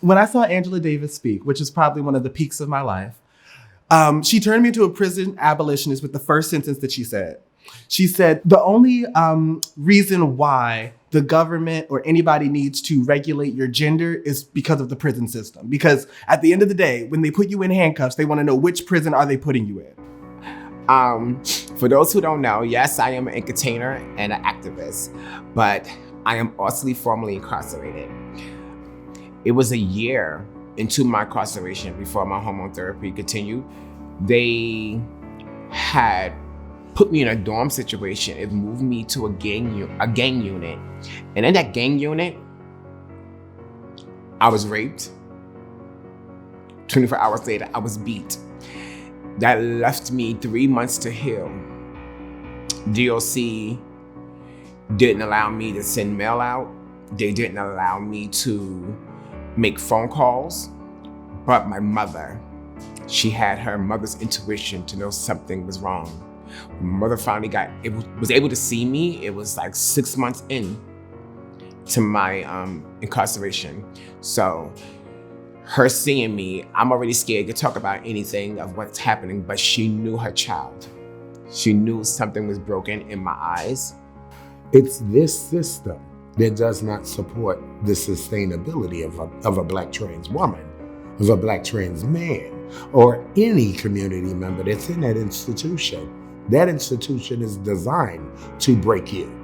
When I saw Angela Davis speak, which is probably one of the peaks of my life, she turned me into a prison abolitionist with the first sentence that she said. She said, the only reason why the government or anybody needs to regulate your gender is because of the prison system. Because at the end of the day, when they put you in handcuffs, they want to know which prison are they putting you in. For those who don't know, yes, I am an entertainer and an activist, but I am also formally incarcerated. It was a year into my incarceration before my hormone therapy continued. They had put me in a dorm situation. It moved me to a gang unit. And in that gang unit, I was raped. 24 hours later, I was beat. That left me 3 months to heal. DOC didn't allow me to send mail out. They didn't allow me to make phone calls. But my mother, she had her mother's intuition to know something was wrong. When my mother finally was able to see me, it was like 6 months in to my incarceration. So her seeing me, I'm already scared to talk about anything of what's happening, but she knew her child. She knew something was broken in my eyes. It's this system that does not support the sustainability of a Black trans woman, of a Black trans man, or any community member that's in that institution. That institution is designed to break you.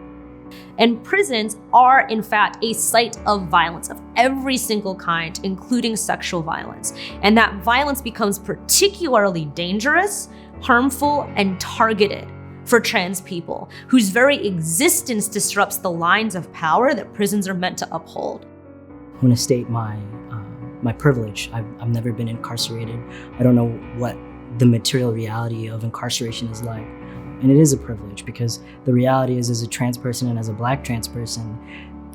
And prisons are, in fact, a site of violence of every single kind, including sexual violence. And that violence becomes particularly dangerous, harmful, and targeted for trans people, whose very existence disrupts the lines of power that prisons are meant to uphold. I want to state my privilege. I've never been incarcerated. I don't know what the material reality of incarceration is like. And it is a privilege because the reality is, as a trans person and as a Black trans person,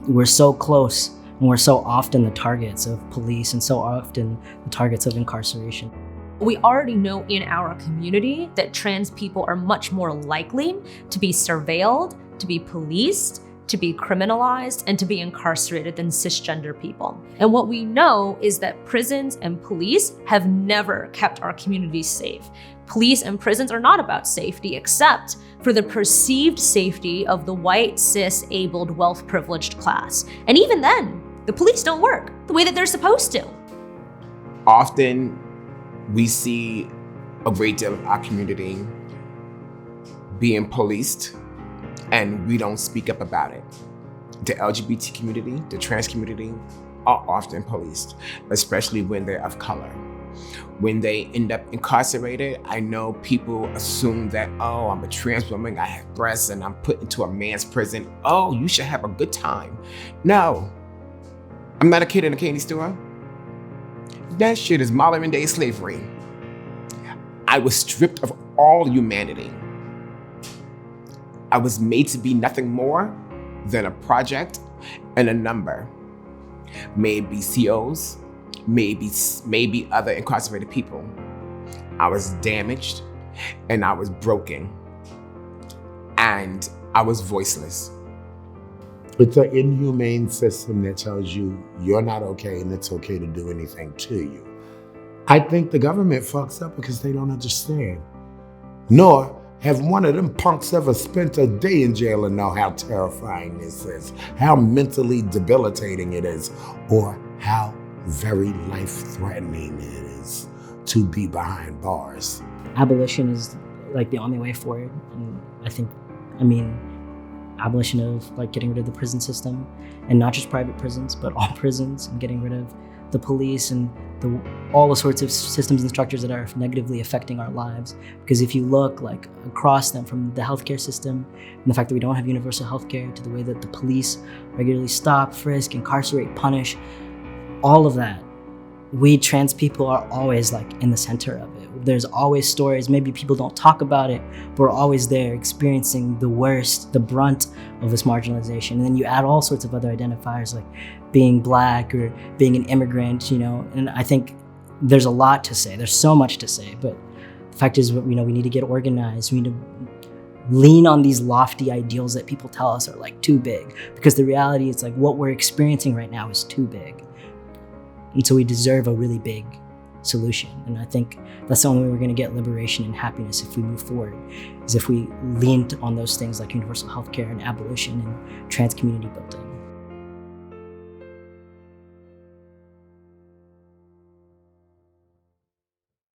we're so close and we're so often the targets of police and so often the targets of incarceration. We already know in our community that trans people are much more likely to be surveilled, to be policed, to be criminalized, and to be incarcerated than cisgender people. And what we know is that prisons and police have never kept our communities safe. Police and prisons are not about safety, except for the perceived safety of the white, cis-abled, wealth-privileged class. And even then, the police don't work the way that they're supposed to. Often, we see a great deal of our community being policed, and we don't speak up about it. The LGBT community, the trans community, are often policed, especially when they're of color. When they end up incarcerated, I know people assume that, oh, I'm a trans woman, I have breasts, and I'm put into a man's prison. Oh, you should have a good time. No, I'm not a kid in a candy store. That shit is modern day slavery. I was stripped of all humanity. I was made to be nothing more than a project and a number. Maybe COs, maybe other incarcerated people. I was damaged and I was broken and I was voiceless. It's an inhumane system that tells you you're not okay and it's okay to do anything to you. I think the government fucks up because they don't understand. Nor have one of them punks ever spent a day in jail and know how terrifying this is, how mentally debilitating it is, or how very life-threatening it is to be behind bars. Abolition is like the only way forward. And I mean, abolition of like getting rid of the prison system, and not just private prisons, but all prisons, and getting rid of the police and all the sorts of systems and structures that are negatively affecting our lives. Because if you look like across them, from the healthcare system and the fact that we don't have universal healthcare, to the way that the police regularly stop, frisk, incarcerate, punish, all of that, we trans people are always like in the center of it. There's always stories, maybe people don't talk about it, but we're always there experiencing the worst, the brunt of this marginalization. And then you add all sorts of other identifiers like being Black or being an immigrant, and I think there's a lot to say. There's so much to say, but the fact is, we need to get organized. We need to lean on these lofty ideals that people tell us are like too big, because the reality is like what we're experiencing right now is too big. And so we deserve a really big solution. And I think that's the only way we're going to get liberation and happiness if we move forward, is if we leaned on those things like universal healthcare and abolition and trans community building.